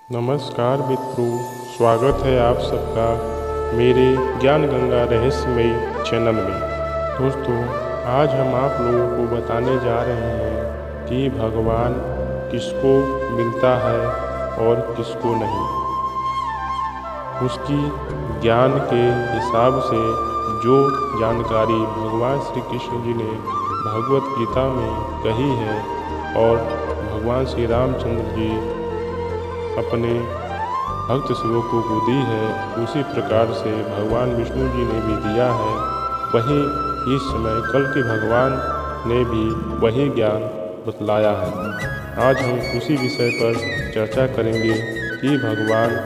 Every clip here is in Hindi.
नमस्कार मित्रों, स्वागत है आप सबका मेरे ज्ञान गंगा रहस्यमय चैनल में। दोस्तों, आज हम आप लोगों को बताने जा रहे हैं कि भगवान किसको मिलता है और किसको नहीं। उसकी ज्ञान के हिसाब से जो जानकारी भगवान श्री कृष्ण जी ने भगवत गीता में कही है और भगवान श्री रामचंद्र जी अपने भक्त सेवकों को दी है, उसी प्रकार से भगवान विष्णु जी ने भी दिया है। वहीं इस समय कल के भगवान ने भी वही ज्ञान बतलाया है। आज हम उसी विषय पर चर्चा करेंगे कि भगवान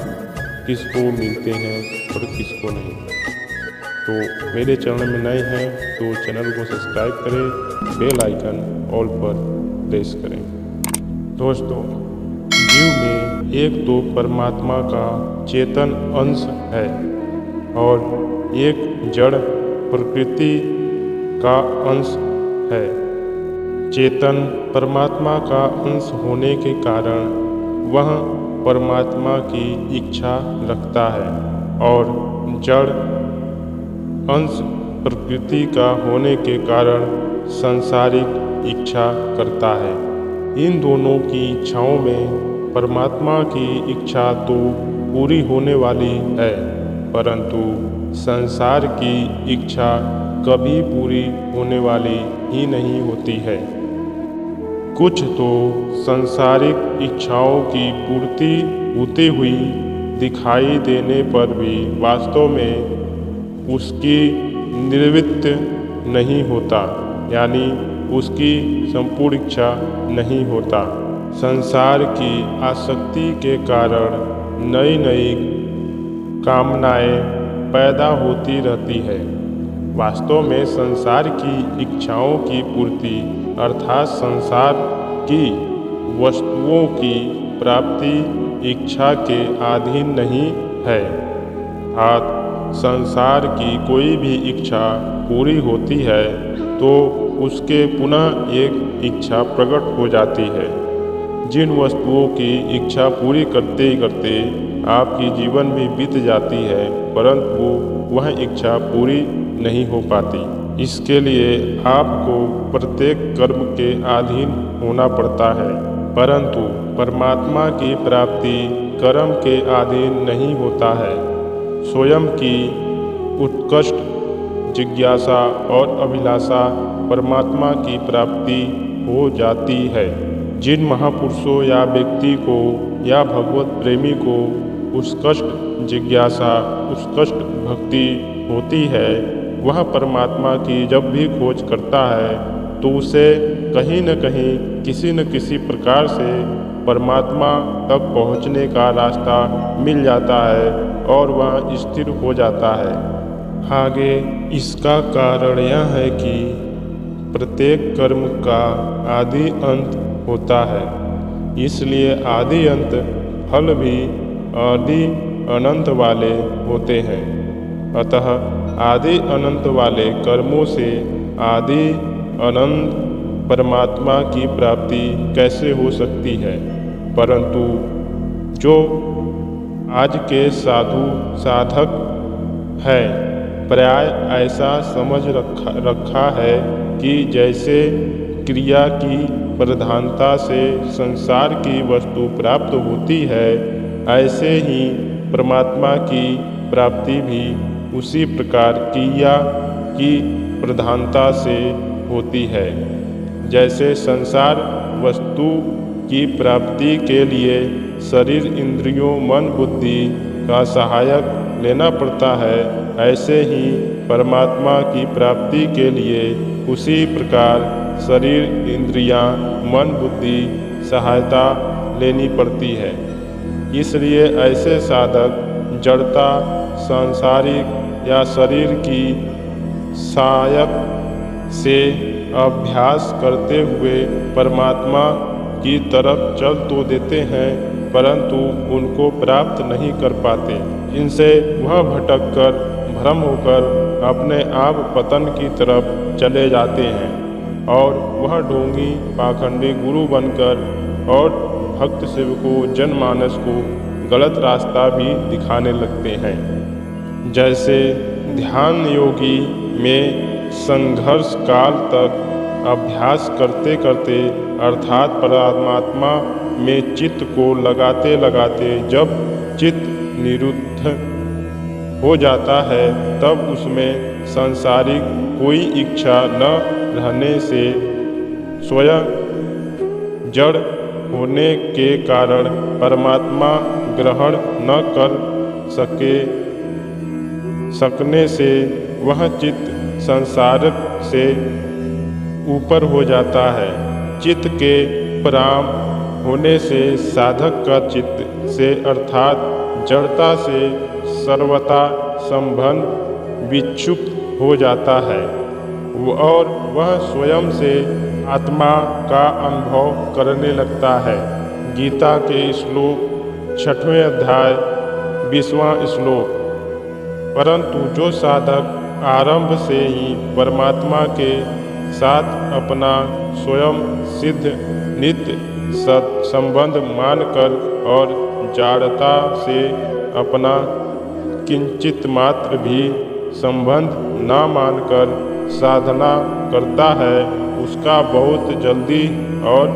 किसको मिलते हैं और किसको नहीं। तो मेरे चैनल में नए हैं तो चैनल को सब्सक्राइब करें, बेल आइकन ऑल पर प्रेस करें। दोस्तों, जीव में एक तो परमात्मा का चेतन अंश है और एक जड़ प्रकृति का अंश है। चेतन परमात्मा का अंश होने के कारण वह परमात्मा की इच्छा रखता है और जड़ अंश प्रकृति का होने के कारण सांसारिक इच्छा करता है। इन दोनों की इच्छाओं में परमात्मा की इच्छा तो पूरी होने वाली है, परंतु संसार की इच्छा कभी पूरी होने वाली ही नहीं होती है। कुछ तो सांसारिक इच्छाओं की पूर्ति होती हुई दिखाई देने पर भी वास्तव में उसकी निवृत्ति नहीं होता, यानी उसकी संपूर्ण इच्छा नहीं होता। संसार की आसक्ति के कारण नई नई कामनाएं पैदा होती रहती है। वास्तव में संसार की इच्छाओं की पूर्ति अर्थात संसार की वस्तुओं की प्राप्ति इच्छा के अधीन नहीं है। अर्थात संसार की कोई भी इच्छा पूरी होती है तो उसके पुनः एक इच्छा प्रकट हो जाती है। जिन वस्तुओं की इच्छा पूरी करते ही करते आपकी जीवन भी बीत जाती है, परंतु वह इच्छा पूरी नहीं हो पाती। इसके लिए आपको प्रत्येक कर्म के अधीन होना पड़ता है, परंतु परमात्मा की प्राप्ति कर्म के अधीन नहीं होता है। स्वयं की उत्कृष्ट जिज्ञासा और अभिलाषा परमात्मा की प्राप्ति हो जाती है। जिन महापुरुषों या व्यक्ति को या भगवत प्रेमी को उत्कृष्ट जिज्ञासा उत्कृष्ट भक्ति होती है, वह परमात्मा की जब भी खोज करता है तो उसे कहीं न कहीं किसी न किसी प्रकार से परमात्मा तक पहुँचने का रास्ता मिल जाता है और वह स्थिर हो जाता है। आगे इसका कारण यह है कि प्रत्येक कर्म का आदि अंत होता है, इसलिए आदि अंत फल भी आदि अनंत वाले होते हैं। अतः आदि अनंत वाले कर्मों से आदि अनंत परमात्मा की प्राप्ति कैसे हो सकती है। परंतु जो आज के साधु साधक है प्राय ऐसा समझ रखा है कि जैसे क्रिया की प्रधानता से संसार की वस्तु प्राप्त होती है, ऐसे ही परमात्मा की प्राप्ति भी उसी प्रकार क्रिया की प्रधानता से होती है। जैसे संसार वस्तु की प्राप्ति के लिए शरीर इंद्रियों मन बुद्धि का सहायक लेना पड़ता है, ऐसे ही परमात्मा की प्राप्ति के लिए उसी प्रकार शरीर इंद्रियां मन बुद्धि सहायता लेनी पड़ती है। इसलिए ऐसे साधक जड़ता सांसारिक या शरीर की सहायक से अभ्यास करते हुए परमात्मा की तरफ चल तो देते हैं, परंतु उनको प्राप्त नहीं कर पाते। इनसे वह भटक कर भ्रम होकर अपने आप पतन की तरफ चले जाते हैं और वह ढोंगी पाखंडी गुरु बनकर और भक्त सेवकों जनमानस को गलत रास्ता भी दिखाने लगते हैं। जैसे ध्यान योगी में संघर्ष काल तक अभ्यास करते करते अर्थात परमात्मा में चित्त को लगाते लगाते जब चित्त निरुद्ध हो जाता है तब उसमें सांसारिक कोई इच्छा न रहने से स्वयं जड़ होने के कारण परमात्मा ग्रहण न कर सकने से वह चित्त संसार से ऊपर हो जाता है। चित्त के पराम होने से साधक का चित्त से अर्थात जड़ता से सर्वथा संबंध विक्षुब्ध हो जाता है और वह स्वयं से आत्मा का अनुभव करने लगता है। गीता के श्लोक 6वें अध्याय 20वां श्लोक। परंतु जो साधक आरंभ से ही परमात्मा के साथ अपना स्वयं सिद्ध नित्य संबंध मानकर और जाड़ता से अपना किंचित मात्र भी संबंध न मानकर साधना करता है उसका बहुत जल्दी और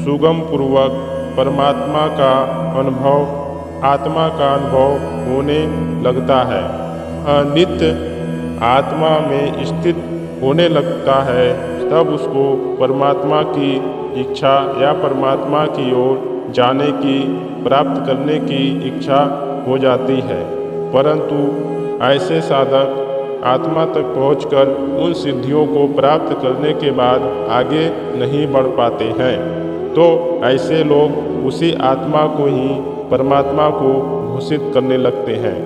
सुगम पूर्वक परमात्मा का अनुभव आत्मा का अनुभव होने लगता है। अनित्य आत्मा में स्थित होने लगता है तब उसको परमात्मा की इच्छा या परमात्मा की ओर जाने की प्राप्त करने की इच्छा हो जाती है। परंतु ऐसे साधक आत्मा तक पहुंचकर उन सिद्धियों को प्राप्त करने के बाद आगे नहीं बढ़ पाते हैं, तो ऐसे लोग उसी आत्मा को ही परमात्मा को घोषित करने लगते हैं।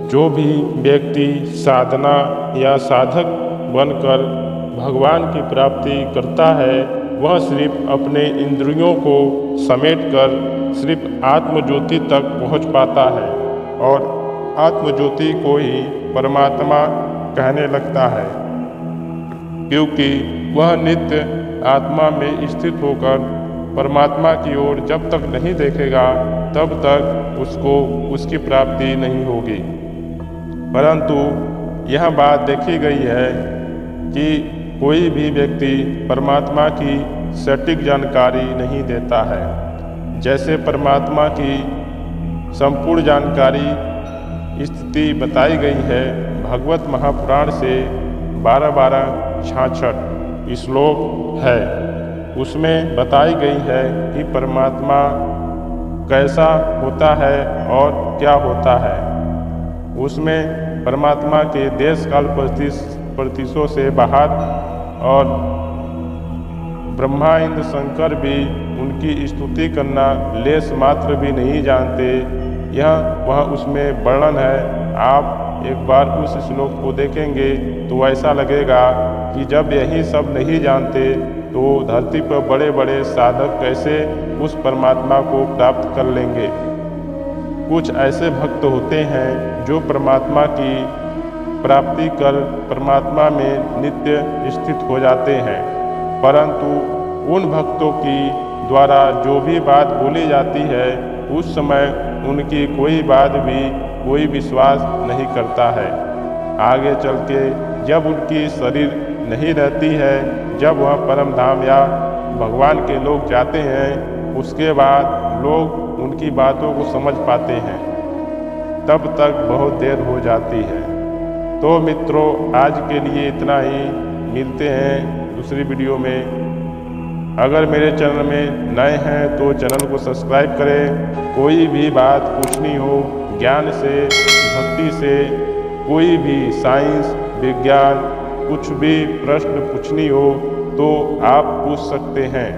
जो भी व्यक्ति साधना या साधक बनकर भगवान की प्राप्ति करता है वह सिर्फ अपने इंद्रियों को समेटकर सिर्फ आत्मज्योति तक पहुंच पाता है और आत्मज्योति को ही परमात्मा कहने लगता है, क्योंकि वह नित्य आत्मा में स्थित होकर परमात्मा की ओर जब तक नहीं देखेगा तब तक उसको उसकी प्राप्ति नहीं होगी। परंतु यह बात देखी गई है कि कोई भी व्यक्ति परमात्मा की सटीक जानकारी नहीं देता है। जैसे परमात्मा की संपूर्ण जानकारी स्थिति बताई गई है भगवत महापुराण से 12-12-66 श्लोक है। उसमें बताई गई है कि परमात्मा कैसा होता है और क्या होता है। उसमें परमात्मा के देश काल परिस्थितियों से बाहर और ब्रह्मा इंद्र शंकर भी उनकी स्तुति करना लेस मात्र भी नहीं जानते। यह वह उसमें वर्णन है। आप एक बार उस श्लोक को देखेंगे तो ऐसा लगेगा कि जब यही सब नहीं जानते तो धरती पर बड़े बड़े साधक कैसे उस परमात्मा को प्राप्त कर लेंगे। कुछ ऐसे भक्त होते हैं जो परमात्मा की प्राप्ति कर परमात्मा में नित्य स्थित हो जाते हैं, परंतु उन भक्तों की द्वारा जो भी बात बोली जाती है उस समय उनकी कोई बात भी कोई विश्वास नहीं करता है। आगे चल के जब उनकी शरीर नहीं रहती है, जब वह परम धाम या भगवान के लोग जाते हैं, उसके बाद लोग उनकी बातों को समझ पाते हैं, तब तक बहुत देर हो जाती है। तो मित्रों, आज के लिए इतना ही। मिलते हैं दूसरी वीडियो में। अगर मेरे चैनल में नए हैं तो चैनल को सब्सक्राइब करें। कोई भी बात पूछनी हो, ज्ञान से, भक्ति से, कोई भी साइंस, विज्ञान, कुछ भी प्रश्न पूछनी हो तो आप पूछ सकते हैं।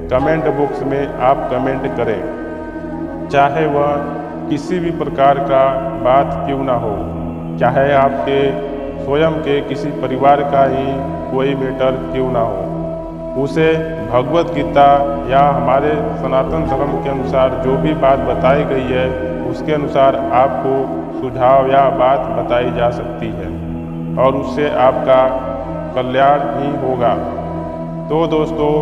कमेंट बॉक्स में आप कमेंट करें, चाहे वह किसी भी प्रकार का बात क्यों ना हो, चाहे आपके स्वयं के किसी परिवार का ही कोई मैटर क्यों ना हो, उसे भगवत गीता या हमारे सनातन धर्म के अनुसार जो भी बात बताई गई है उसके अनुसार आपको सुझाव या बात बताई जा सकती है और उससे आपका कल्याण ही होगा। तो दोस्तों,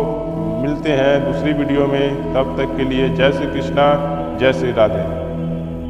मिलते हैं दूसरी वीडियो में, तब तक के लिए जय श्री कृष्णा, जय श्री राधे।